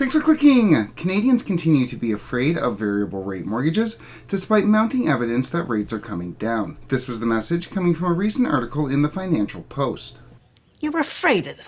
Thanks for clicking! Canadians continue to be afraid of variable rate mortgages despite mounting evidence that rates are coming down. This was the message coming from a recent article in the Financial Post. You're afraid of them.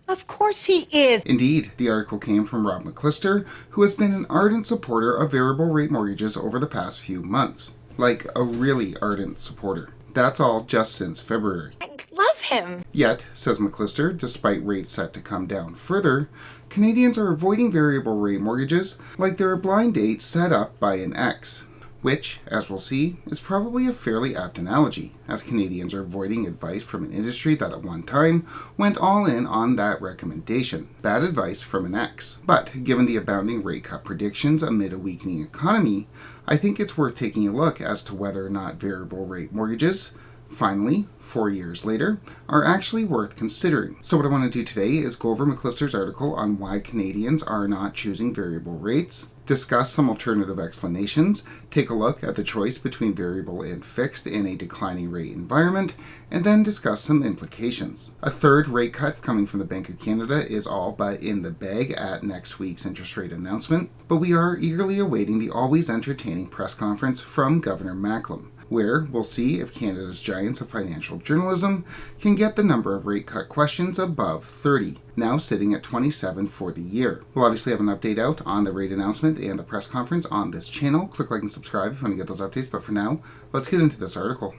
Of course he is. Indeed, the article came from Rob McLister, who has been an ardent supporter of variable rate mortgages over the past few months. Like a really ardent supporter. That's all just since February. I love him. Yet, says McLister, despite rates set to come down further, Canadians are avoiding variable rate mortgages like they're a blind date set up by an ex. Which, as we'll see, is probably a fairly apt analogy, as Canadians are avoiding advice from an industry that at one time went all in on that recommendation. Bad advice from an ex. But, given the abounding rate cut predictions amid a weakening economy, I think it's worth taking a look as to whether or not variable rate mortgages, finally, 4 years later, are actually worth considering. So what I want to do today is go over McLister's article on why Canadians are not choosing variable rates, discuss some alternative explanations, take a look at the choice between variable and fixed in a declining rate environment, and then discuss some implications. A third rate cut coming from the Bank of Canada is all but in the bag at next week's interest rate announcement, but we are eagerly awaiting the always entertaining press conference from Governor Macklem, where we'll see if Canada's giants of financial journalism can get the number of rate cut questions above 30, now sitting at 27 for the year. We'll obviously have an update out on the rate announcement and the press conference on this channel. Click like and subscribe if you want to get those updates, but for now, let's get into this article.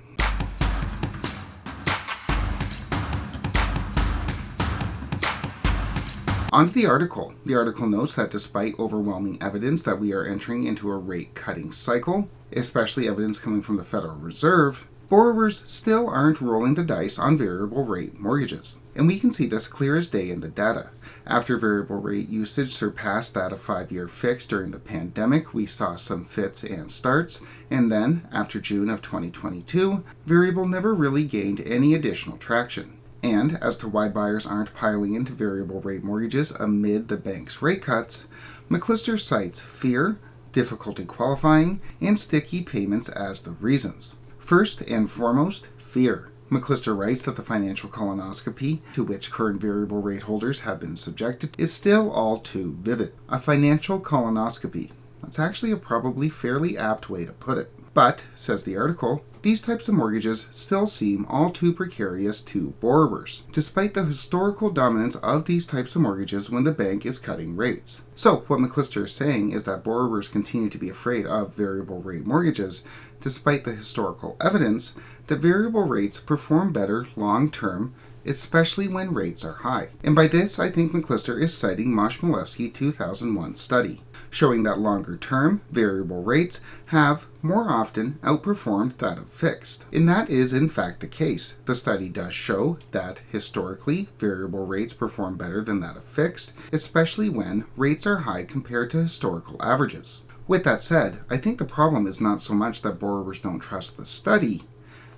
On to the article. The article notes that despite overwhelming evidence that we are entering into a rate-cutting cycle, especially evidence coming from the Federal Reserve, borrowers still aren't rolling the dice on variable rate mortgages. And we can see this clear as day in the data. After variable rate usage surpassed that of 5-year fixed during the pandemic, we saw some fits and starts, and then, after June of 2022, variable never really gained any additional traction. And as to why buyers aren't piling into variable rate mortgages amid the bank's rate cuts, McLister cites fear, difficulty qualifying, and sticky payments as the reasons. First and foremost, fear. McLister writes that the financial colonoscopy to which current variable rate holders have been subjected is still all too vivid. A financial colonoscopy. That's actually a probably fairly apt way to put it. But, says the article, these types of mortgages still seem all too precarious to borrowers, despite the historical dominance of these types of mortgages when the bank is cutting rates. So, what McLister is saying is that borrowers continue to be afraid of variable rate mortgages, despite the historical evidence that variable rates perform better long-term, especially when rates are high. And by this, I think McLister is citing Moshmilevsky's 2001 study, showing that longer-term variable rates have more often outperformed that of fixed. And that is in fact the case. The study does show that historically variable rates perform better than that of fixed, especially when rates are high compared to historical averages. With that said, I think the problem is not so much that borrowers don't trust the study,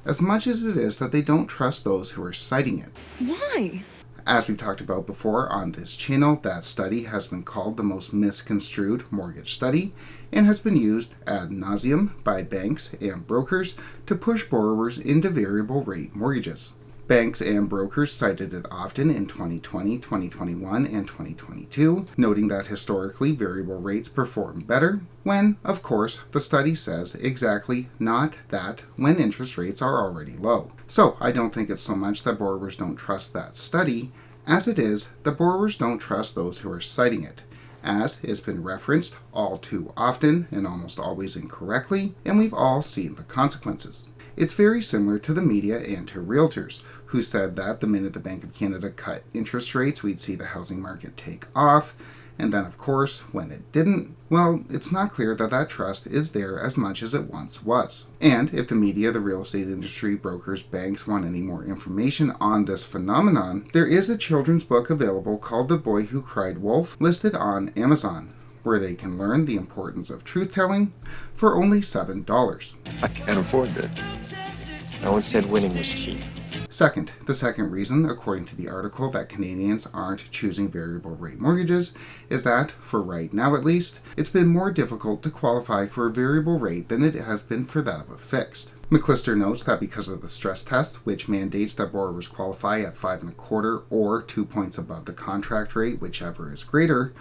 as much as it is that they don't trust those who are citing it. Why? As we've talked about before on this channel, that study has been called the most misconstrued mortgage study and has been used ad nauseum by banks and brokers to push borrowers into variable rate mortgages. Banks and brokers cited it often in 2020, 2021, and 2022, noting that historically variable rates perform better, when, of course, the study says exactly not that when interest rates are already low. So I don't think it's so much that borrowers don't trust that study, as it is that borrowers don't trust those who are citing it, as it's been referenced all too often and almost always incorrectly, and we've all seen the consequences. It's very similar to the media and to realtors, who said that the minute the Bank of Canada cut interest rates, we'd see the housing market take off, and then of course, when it didn't, well, it's not clear that that trust is there as much as it once was. And if the media, the real estate industry, brokers, banks want any more information on this phenomenon, there is a children's book available called The Boy Who Cried Wolf, listed on Amazon, where they can learn the importance of truth-telling for only $7. I can't afford that. No one said winning was cheap. Second, the second reason, according to the article, that Canadians aren't choosing variable rate mortgages is that, for right now at least, it's been more difficult to qualify for a variable rate than it has been for that of a fixed. McLister notes that because of the stress test, which mandates that borrowers qualify at 5.25 or 2 points above the contract rate, whichever is greater,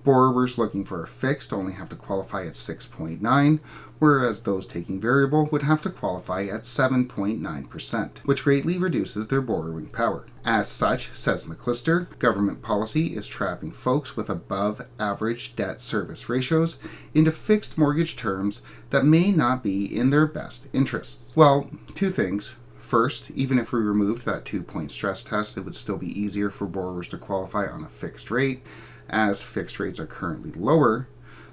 Borrowers looking for a fixed only have to qualify at 6.9, whereas those taking variable would have to qualify at 7.9%, which greatly reduces their borrowing power. As such, says McLister, government policy is trapping folks with above average debt service ratios into fixed mortgage terms that may not be in their best interests. Well, two things. First, even if we removed that 2-point stress test, it would still be easier for borrowers to qualify on a fixed rate, as fixed rates are currently lower.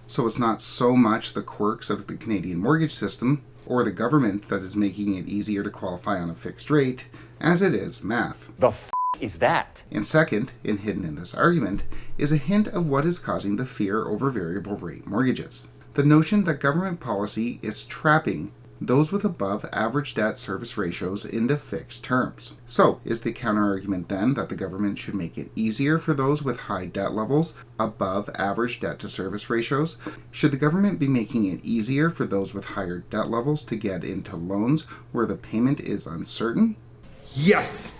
So it's not so much the quirks of the Canadian mortgage system or the government that is making it easier to qualify on a fixed rate as it is math. The is that? And second, and hidden in this argument, is a hint of what is causing the fear over variable rate mortgages. The notion that government policy is trapping those with above average debt service ratios into fixed terms. So, is the counterargument then that the government should make it easier for those with high debt levels above average debt to service ratios? Should the government be making it easier for those with higher debt levels to get into loans where the payment is uncertain? Yes!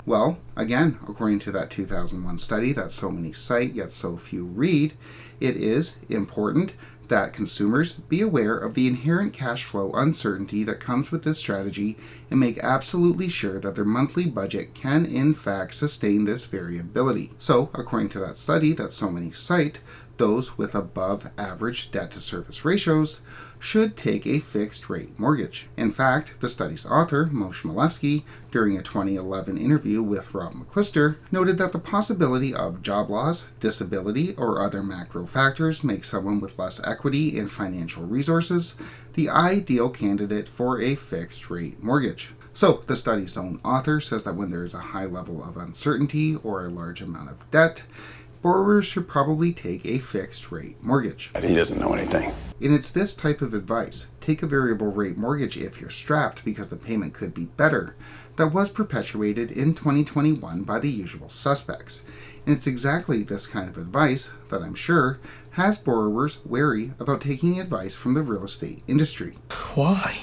Well, again, according to that 2001 study that so many cite yet so few read, it is important that consumers be aware of the inherent cash flow uncertainty that comes with this strategy and make absolutely sure that their monthly budget can in fact sustain this variability. So, according to that study that so many cite, those with above average debt to service ratios should take a fixed rate mortgage. In fact, the study's author, Moshe Milevsky, during a 2011 interview with Rob McLister, noted that the possibility of job loss, disability, or other macro factors make someone with less equity in financial resources the ideal candidate for a fixed rate mortgage. So, the study's own author says that when there is a high level of uncertainty or a large amount of debt, borrowers should probably take a fixed rate mortgage. He doesn't know anything. And it's this type of advice, take a variable rate mortgage if you're strapped because the payment could be better, that was perpetuated in 2021 by the usual suspects. And it's exactly this kind of advice that I'm sure has borrowers wary about taking advice from the real estate industry. Why?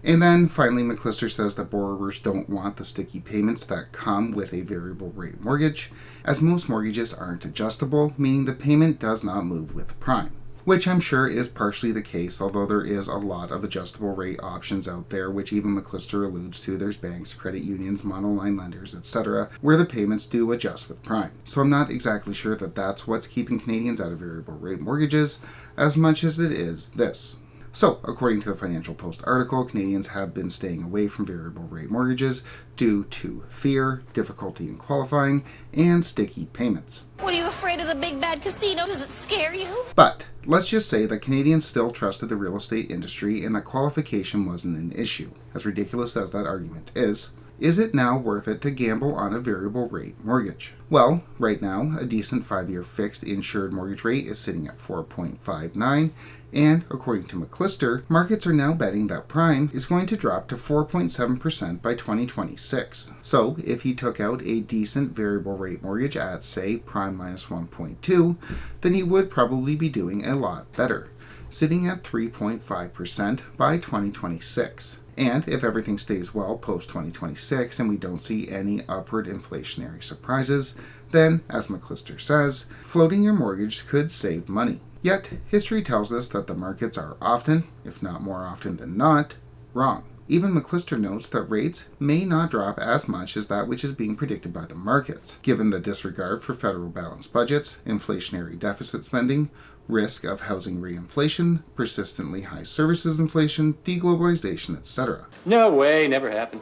And then finally, McLister says that borrowers don't want the sticky payments that come with a variable rate mortgage, as most mortgages aren't adjustable, meaning the payment does not move with prime. Which I'm sure is partially the case, although there is a lot of adjustable rate options out there, which even McLister alludes to. There's banks, credit unions, monoline lenders, etc., where the payments do adjust with prime. So I'm not exactly sure that that's what's keeping Canadians out of variable rate mortgages, as much as it is this. So, according to the Financial Post article, Canadians have been staying away from variable rate mortgages due to fear, difficulty in qualifying, and sticky payments. What, are you afraid of the big bad casino? Does it scare you? But let's just say that Canadians still trusted the real estate industry and that qualification wasn't an issue. As ridiculous as that argument is it now worth it to gamble on a variable rate mortgage? Well, right now, a decent 5-year fixed insured mortgage rate is sitting at 4.59, and according to McLister, markets are now betting that prime is going to drop to 4.7% by 2026. So, if you took out a decent variable rate mortgage at, say, prime minus 1.2, then you would probably be doing a lot better, sitting at 3.5% by 2026. And if everything stays well post-2026 and we don't see any upward inflationary surprises, then, as McLister says, floating your mortgage could save money. Yet, history tells us that the markets are often, if not more often than not, wrong. Even McLister notes that rates may not drop as much as that which is being predicted by the markets, given the disregard for federal balanced budgets, inflationary deficit spending, risk of housing reinflation, persistently high services inflation, deglobalization, etc. No way, never happened.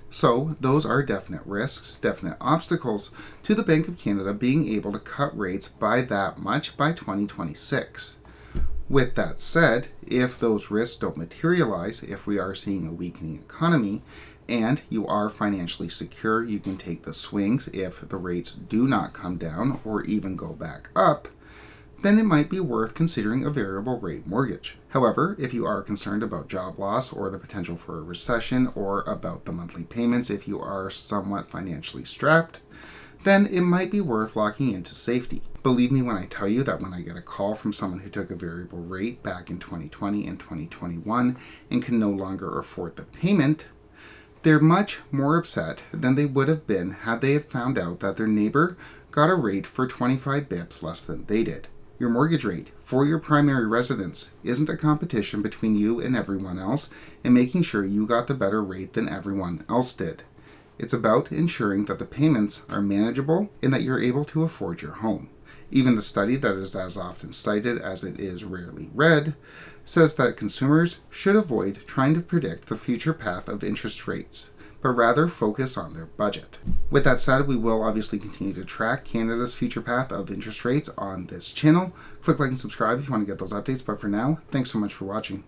So, those are definite risks, definite obstacles to the Bank of Canada being able to cut rates by that much by 2026. With that said, if those risks don't materialize, if we are seeing a weakening economy, and you are financially secure, you can take the swings if the rates do not come down or even go back up, then it might be worth considering a variable rate mortgage. However, if you are concerned about job loss or the potential for a recession or about the monthly payments if you are somewhat financially strapped, then it might be worth locking into safety. Believe me when I tell you that when I get a call from someone who took a variable rate back in 2020 and 2021 and can no longer afford the payment, they're much more upset than they would have been had they had found out that their neighbor got a rate for 25 bips less than they did. Your mortgage rate for your primary residence isn't a competition between you and everyone else and making sure you got the better rate than everyone else did. It's about ensuring that the payments are manageable and that you're able to afford your home. Even the study that is as often cited as it is rarely read says that consumers should avoid trying to predict the future path of interest rates, but rather focus on their budget. With that said, we will obviously continue to track Canada's future path of interest rates on this channel. Click like and subscribe if you want to get those updates, but for now, thanks so much for watching.